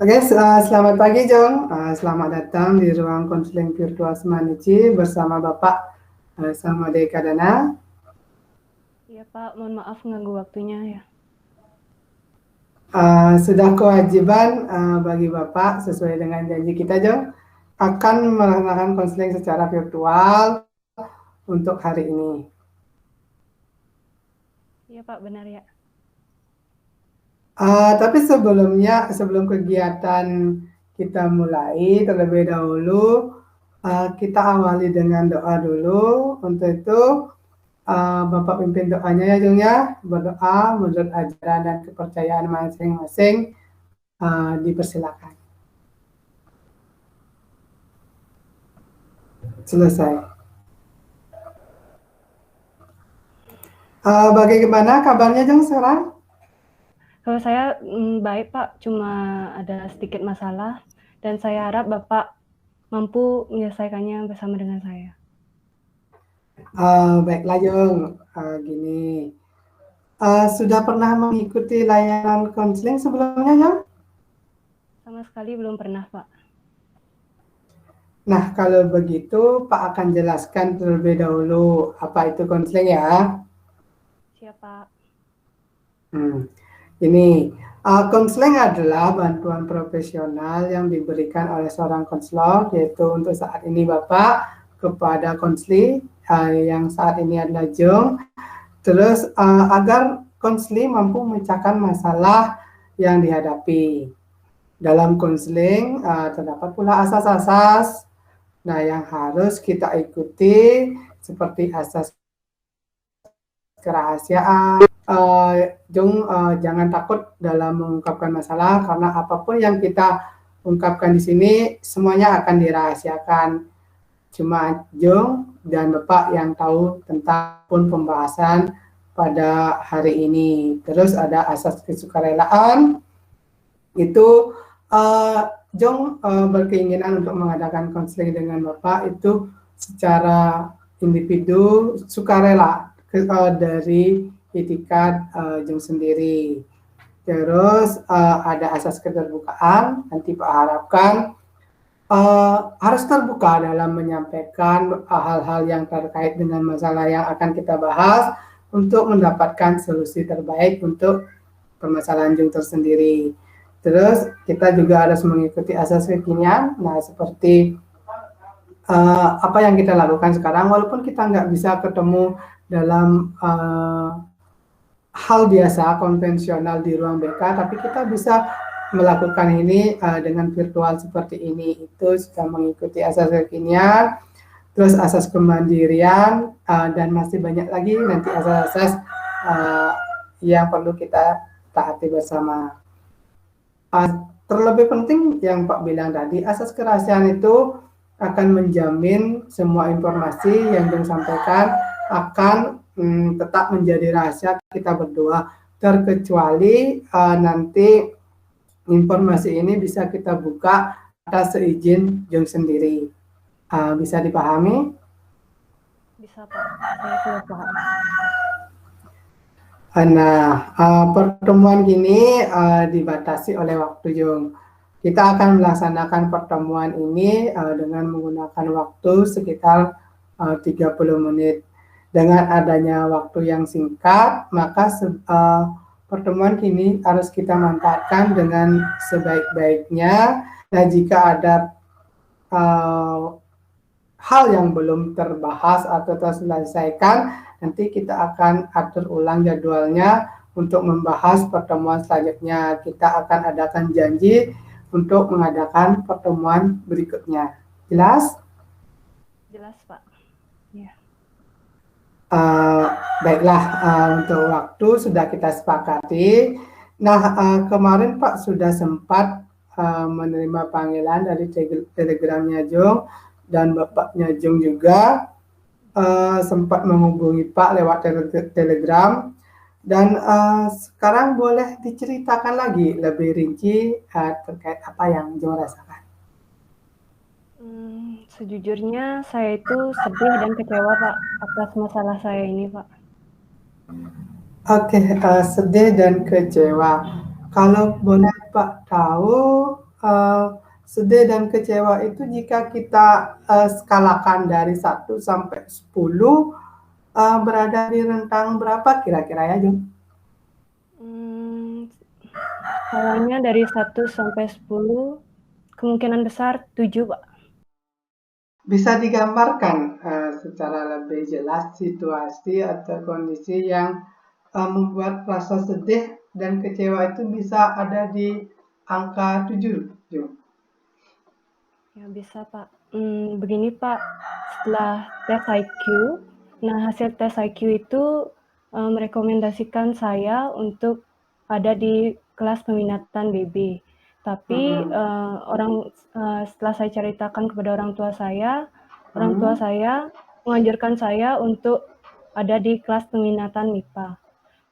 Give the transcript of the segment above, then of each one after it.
Oke, selamat pagi Jong. Selamat datang di ruang konseling virtual Semanici bersama Bapak Samadeka Dana. Iya Pak, mohon maaf mengganggu waktunya ya. Sudah kewajiban bagi Bapak sesuai dengan janji kita Jong akan melaksanakan konseling secara virtual untuk hari ini. Iya Pak, benar ya. Tapi sebelum kegiatan kita mulai terlebih dahulu, kita awali dengan doa dulu. Untuk itu, Bapak pimpin doanya ya Jung ya, berdoa menurut ajaran dan kepercayaan masing-masing, dipersilakan. Selesai. Bagaimana kabarnya Jung sekarang? Kalau saya baik Pak, cuma ada sedikit masalah dan saya harap Bapak mampu menyelesaikannya bersama dengan saya. Baiklah Jung, gini. Sudah pernah mengikuti layanan konseling sebelumnya Jung? Sama sekali belum pernah Pak. Nah, kalau begitu Pak akan jelaskan terlebih dahulu apa itu konseling ya. Siap Pak. Ini konseling adalah bantuan profesional yang diberikan oleh seorang konselor, yaitu untuk saat ini Bapak kepada konseli yang saat ini adalah Jung. Terus agar konseli mampu memecahkan masalah yang dihadapi. Dalam konseling terdapat pula asas-asas yang harus kita ikuti seperti asas kerahasiaan. Jung jangan takut dalam mengungkapkan masalah karena apapun yang kita ungkapkan di sini semuanya akan dirahasiakan. Cuma Jung dan Bapak yang tahu tentang pembahasan pada hari ini. Terus ada asas kesukarelaan. Itu Jung berkeinginan untuk mengadakan konseling dengan Bapak itu secara individu sukarela dari itikat Jung sendiri. Terus ada asas keterbukaan. Nanti Pak harapkan harus terbuka dalam menyampaikan hal-hal yang terkait dengan masalah yang akan kita bahas untuk mendapatkan solusi terbaik untuk permasalahan Jung tersendiri. Terus kita juga harus mengikuti asas kekinian. Nah, seperti apa yang kita lakukan sekarang, walaupun kita nggak bisa ketemu dalam hal biasa konvensional di ruang BK, tapi kita bisa melakukan ini dengan virtual seperti ini. Itu sudah mengikuti asas kekinian, terus asas kemandirian, dan masih banyak lagi nanti asas-asas yang perlu kita taati bersama. Terlebih penting yang Pak bilang tadi, asas kerahasiaan itu akan menjamin semua informasi yang disampaikan akan tetap menjadi rahasia kita berdua, terkecuali nanti informasi ini bisa kita buka atas seizin Jung sendiri. Bisa dipahami? Bisa Pak, saya sudah paham. Nah, pertemuan ini dibatasi oleh waktu Jung. Kita akan melaksanakan pertemuan ini dengan menggunakan waktu sekitar 30 menit. Dengan adanya waktu yang singkat, maka pertemuan ini harus kita manfaatkan dengan sebaik-baiknya. Dan jika ada hal yang belum terbahas atau terselesaikan, nanti kita akan atur ulang jadwalnya untuk membahas pertemuan selanjutnya. Kita akan adakan janji untuk mengadakan pertemuan berikutnya. Jelas? Jelas Pak. Ya. Baiklah, untuk waktu sudah kita sepakati. Nah, kemarin Pak sudah sempat menerima panggilan dari telegramnya Jung, dan Bapaknya Jung juga sempat menghubungi Pak lewat telegram. Dan sekarang boleh diceritakan lagi lebih rinci terkait apa yang Jung rasakan. Sejujurnya saya itu sedih dan kecewa Pak atas masalah saya ini Pak. Oke, sedih dan kecewa. Kalau boleh Pak tahu, sedih dan kecewa itu jika kita skalakan dari 1 sampai 10, berada di rentang berapa kira-kira ya, Jung? Skalanya dari 1 sampai 10, kemungkinan besar 7, Pak. Bisa digambarkan secara lebih jelas situasi atau kondisi yang membuat rasa sedih dan kecewa itu bisa ada di angka 7, Jung? Ya bisa, Pak. Begini, Pak, setelah tes IQ, hasil tes IQ itu merekomendasikan saya untuk ada di kelas peminatan BB. Tapi setelah saya ceritakan kepada orang tua saya menganjurkan saya untuk ada di kelas peminatan MIPA.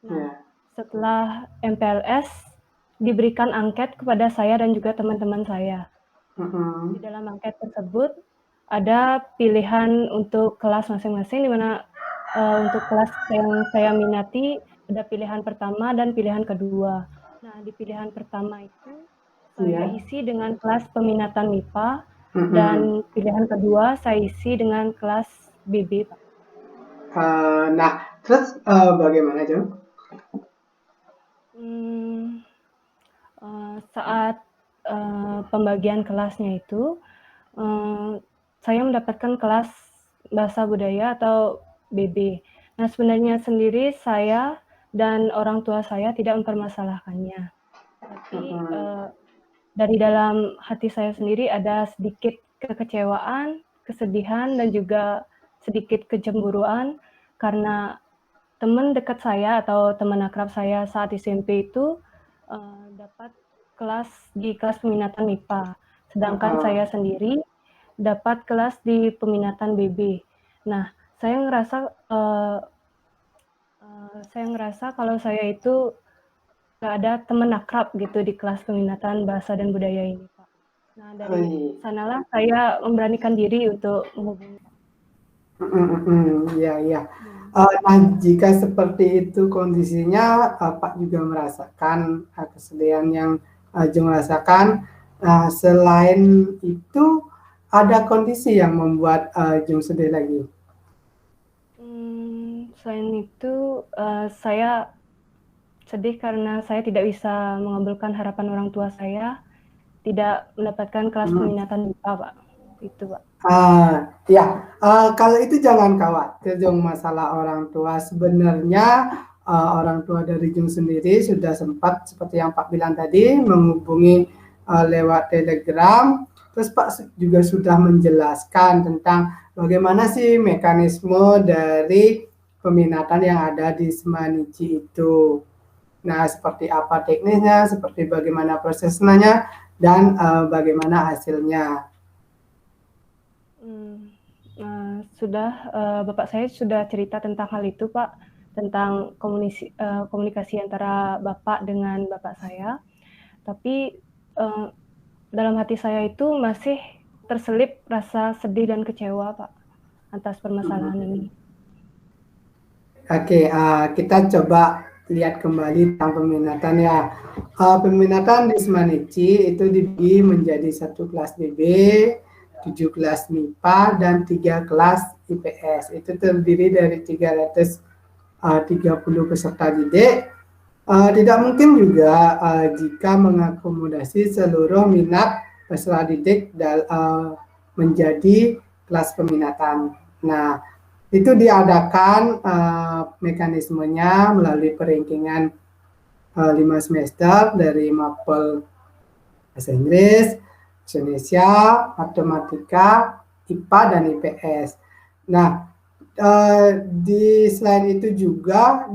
Nah, setelah MPLS diberikan angket kepada saya dan juga teman-teman saya. Di dalam angket tersebut ada pilihan untuk kelas masing-masing, di mana untuk kelas yang saya minati ada pilihan pertama dan pilihan kedua. Nah, di pilihan pertama itu saya isi dengan kelas peminatan MIPA, dan pilihan kedua saya isi dengan kelas BB, Pak. Nah, terus bagaimana, Jung? Saat pembagian kelasnya itu, saya mendapatkan kelas bahasa budaya atau BB. Nah, sebenarnya sendiri saya dan orang tua saya tidak mempermasalahkannya. Tapi dari dalam hati saya sendiri ada sedikit kekecewaan, kesedihan, dan juga sedikit kecemburuan karena teman dekat saya atau teman akrab saya saat SMP itu dapat di kelas peminatan MIPA, sedangkan saya sendiri dapat kelas di peminatan BB. Nah, saya ngerasa kalau saya itu gak ada teman akrab gitu di kelas peminatan bahasa dan budaya ini, Pak. Nah, dari sanalah saya memberanikan diri untuk menghubungi. Iya. Nah, jika seperti itu kondisinya, Pak juga merasakan kesedihan yang Jung rasakan. Selain itu, ada kondisi yang membuat Jung sedih lagi? Selain itu, saya sedih karena saya tidak bisa mengabulkan harapan orang tua saya, tidak mendapatkan kelas peminatan MIPA, Pak. Itu, Pak. Kalau itu jangan khawatir, Jung, masalah orang tua. Sebenarnya orang tua dari Jung sendiri sudah sempat, seperti yang Pak bilang tadi, menghubungi lewat Telegram. Terus Pak juga sudah menjelaskan tentang bagaimana sih mekanisme dari peminatan yang ada di Semanici itu. Nah, seperti apa teknisnya, seperti bagaimana prosesnya, dan bagaimana hasilnya. Bapak saya sudah cerita tentang hal itu, Pak, tentang komunikasi antara Bapak dengan Bapak saya. Tapi dalam hati saya itu masih terselip rasa sedih dan kecewa, Pak, atas permasalahan ini. Oke, kita coba lihat kembali tentang peminatan ya. Peminatan di Semanici itu dibagi menjadi 1 kelas BB, 7 kelas MIPA, dan 3 kelas IPS. Itu terdiri dari 330 peserta didik. Tidak mungkin juga jika mengakomodasi seluruh minat peserta didik menjadi kelas peminatan. Nah, itu diadakan mekanismenya melalui perankingan 5 semester dari mapel bahasa Inggris, Indonesia, matematika, IPA, dan IPS. Nah, selain itu juga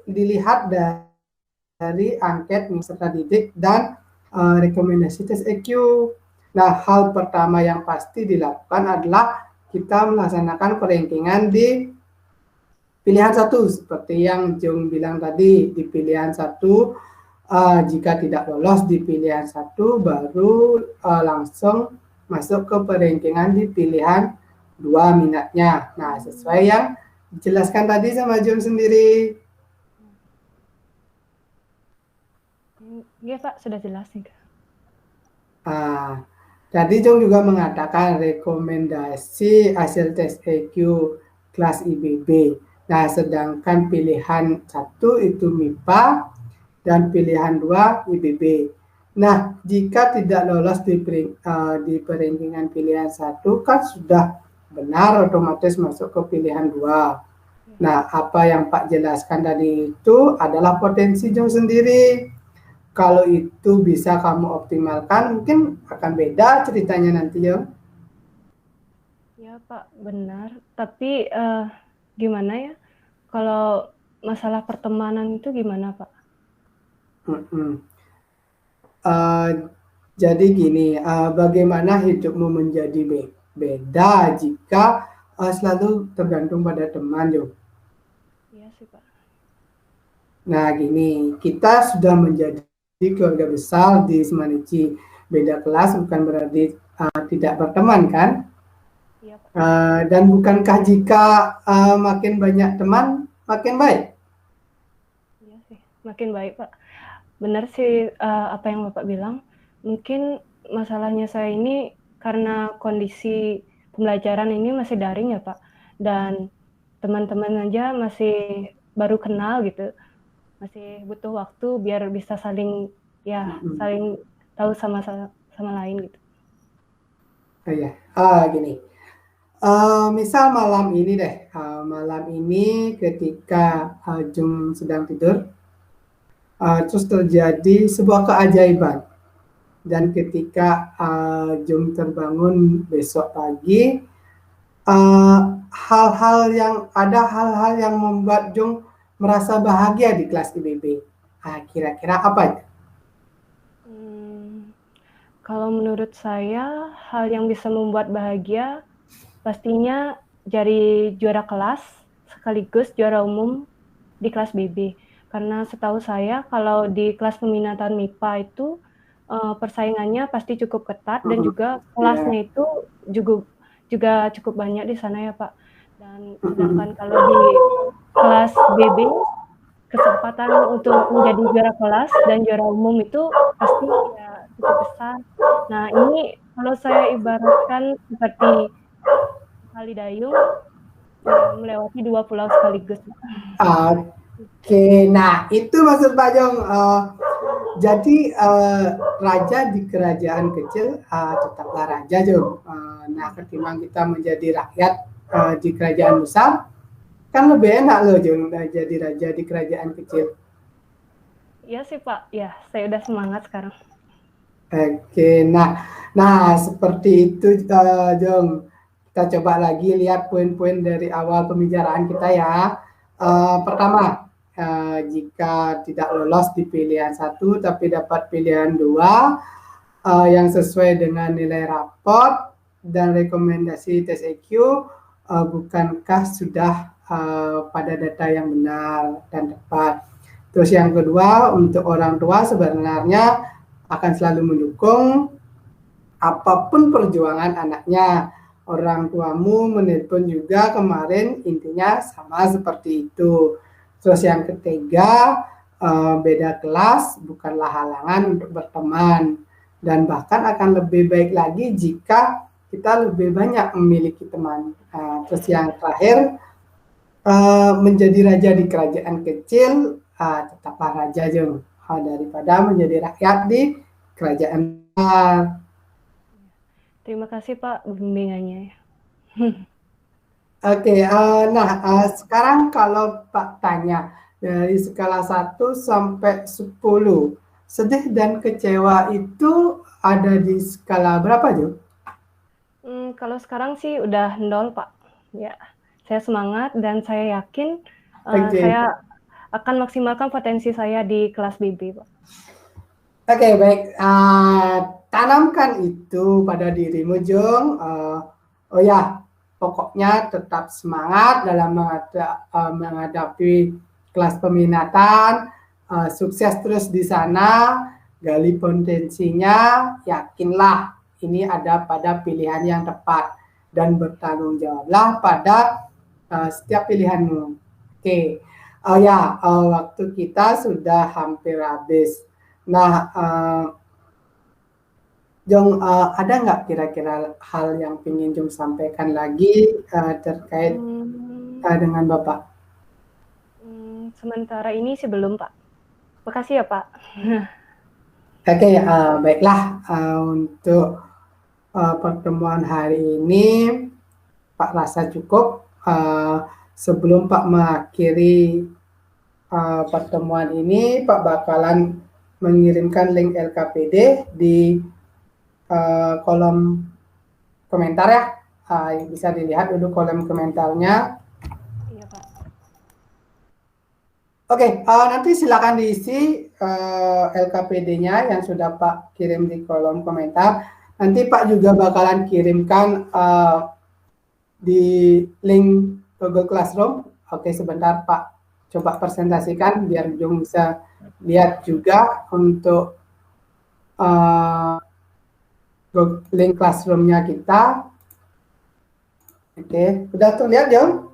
dilihat dari angket peserta didik dan rekomendasi tes EQ. Nah, hal pertama yang pasti dilakukan adalah kita melaksanakan perankingan di pilihan 1, seperti yang Jung bilang tadi. Di pilihan 1, jika tidak lolos di pilihan 1, baru langsung masuk ke perankingan di pilihan 2 minatnya. Nah, sesuai yang dijelaskan tadi sama Jung sendiri. Iya, Pak, sudah jelas nih. Ah, tadi Jong juga mengatakan rekomendasi hasil tes EQ kelas IBB. Nah, sedangkan pilihan 1 itu MIPA dan pilihan 2 IBB. Nah, jika tidak lolos di perankingan pilihan 1 kan sudah benar otomatis masuk ke pilihan 2. Nah, apa yang Pak jelaskan tadi itu adalah potensi Jong sendiri. Kalau itu bisa kamu optimalkan, mungkin akan beda ceritanya nanti ya. Ya Pak, benar. Tapi gimana ya? Kalau masalah pertemanan itu gimana Pak? Uh, jadi gini, bagaimana hidupmu menjadi beda jika selalu tergantung pada teman, Jo? Iya sih Pak. Nah, gini, kita sudah menjadi keluarga besar di Semanici. Beda kelas bukan berarti tidak berteman, kan? Iya Pak. Dan bukankah jika makin banyak teman, makin baik? Iya sih, makin baik Pak. Benar sih apa yang Bapak bilang. Mungkin masalahnya saya ini karena kondisi pembelajaran ini masih daring ya Pak. Dan teman-teman aja masih baru kenal gitu. Masih butuh waktu biar bisa saling tahu sama lain gitu. Oh iya, gini. Misal malam ini deh, malam ini ketika Jung sedang tidur, terus terjadi sebuah keajaiban. Dan ketika Jung terbangun besok pagi, hal-hal yang membuat Jung merasa bahagia di kelas IBB. Kira-kira apa itu? Kalau menurut saya, hal yang bisa membuat bahagia pastinya jadi juara kelas sekaligus juara umum di kelas BB. Karena setahu saya kalau di kelas peminatan MIPA itu persaingannya pasti cukup ketat dan juga kelasnya itu juga cukup banyak di sana ya Pak. Dan sedangkan kalau di kelas BB kesempatan untuk menjadi juara kelas dan juara umum itu pasti ya cukup besar. Nah, ini kalau saya ibaratkan seperti kali dayung melewati 2 pulau sekaligus. Oke, nah itu maksud Pak Jong. Jadi raja di kerajaan kecil tetaplah raja, Jong. Nah, ketimbang kita menjadi rakyat di kerajaan besar, kan lebih enak loh, Jong, jadi raja di kerajaan kecil. Iya sih Pak, ya saya udah semangat sekarang. Oke, nah seperti itu, Jong. Kita coba lagi lihat poin-poin dari awal pembicaraan kita ya. Pertama, jika tidak lolos di pilihan 1 tapi dapat pilihan 2 yang sesuai dengan nilai raport dan rekomendasi tes EQ, bukankah sudah pada data yang benar dan tepat. Terus yang kedua, untuk orang tua sebenarnya akan selalu mendukung apapun perjuangan anaknya. Orang tuamu menelpon juga kemarin, intinya sama seperti itu. Terus yang ketiga, beda kelas bukanlah halangan untuk berteman. Dan bahkan akan lebih baik lagi jika kita lebih banyak memiliki teman. Terus yang terakhir, menjadi raja di kerajaan kecil, tetaplah raja Jung, daripada menjadi rakyat di kerajaan besar. Terima kasih Pak bimbingannya. Oke, sekarang kalau Pak tanya dari skala 1 sampai 10, sedih dan kecewa itu ada di skala berapa, Jo? Kalau sekarang sih udah 0 Pak. Ya, saya semangat dan saya yakin saya akan maksimalkan potensi saya di kelas BB, Pak. Oke, baik. Tanamkan itu pada dirimu, Jung. Oh ya, pokoknya tetap semangat dalam menghadapi kelas peminatan. Sukses terus di sana, gali potensinya, yakinlah ini ada pada pilihan yang tepat dan bertanggung jawablah pada setiap pilihanmu. Oke. Oh ya, waktu kita sudah hampir habis. Nah, Jong, ada nggak kira-kira hal yang ingin Jong sampaikan lagi terkait dengan Bapak? Sementara ini sih belum, Pak. Makasih ya, Pak. Oke, baiklah untuk pertemuan hari ini Pak rasa cukup. Sebelum Pak mengakhiri pertemuan ini, Pak bakalan mengirimkan link LKPD di kolom komentar ya. Bisa dilihat dulu kolom komentarnya. Iya, Pak. Oke, nanti silakan diisi LKPD-nya yang sudah Pak kirim di kolom komentar. Nanti Pak juga bakalan kirimkan di link Google Classroom. Oke, sebentar Pak coba presentasikan biar Jung bisa lihat juga untuk link Classroom-nya kita. Oke, udah terlihat Jung?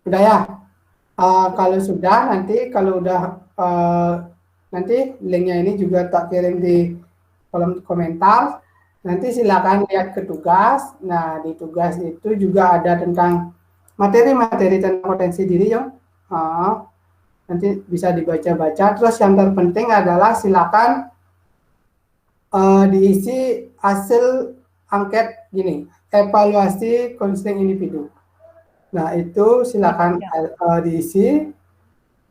Udah ya? Kalau sudah, nanti kalau udah nanti linknya ini juga tak kirim di kolom komentar. Nanti silakan lihat ke tugas. Nah, di tugas itu juga ada tentang materi-materi tentang potensi diri, Jong. Nanti bisa dibaca-baca. Terus yang terpenting adalah silakan diisi hasil angket gini, evaluasi konseling individu. Nah, itu silakan diisi.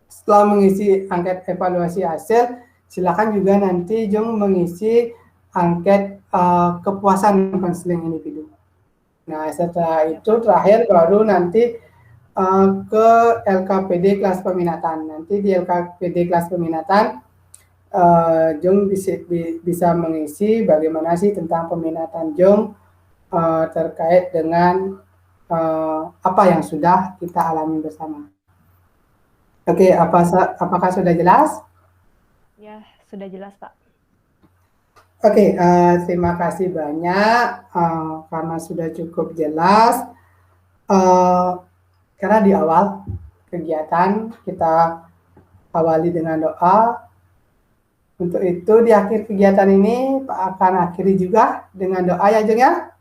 Setelah mengisi angket evaluasi hasil, silakan juga nanti Jung mengisi angket kepuasan konseling individu. Nah, setelah itu terakhir baru nanti ke LKPD kelas peminatan. Nanti di LKPD kelas peminatan Jung bisa mengisi bagaimana sih tentang peminatan Jung terkait dengan apa yang sudah kita alami bersama. Oke, apakah sudah jelas? Ya, sudah jelas, Pak. Oke, terima kasih banyak karena sudah cukup jelas. Karena di awal kegiatan kita awali dengan doa. Untuk itu di akhir kegiatan ini Pak akan akhiri juga dengan doa ya Jeng ya.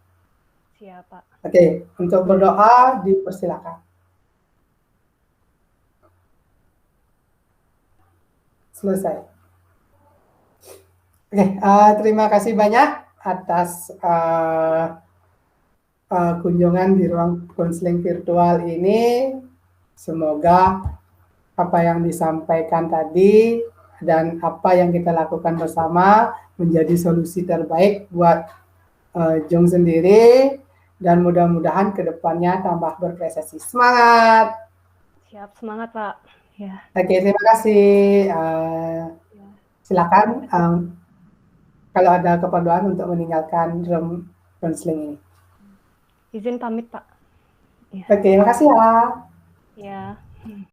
Siap, Pak. Oke, untuk berdoa dipersilakan. Selesai. Oke, terima kasih banyak atas kunjungan di ruang konseling virtual ini. Semoga apa yang disampaikan tadi dan apa yang kita lakukan bersama menjadi solusi terbaik buat Jung sendiri dan mudah-mudahan kedepannya tambah berprestasi. Semangat! Siap, semangat Pak. Ya. Oke, terima kasih. Silakan kalau ada keperluan untuk meninggalkan room counseling ini. Izin pamit Pak. Ya. Oke, terima kasih ya. Ya.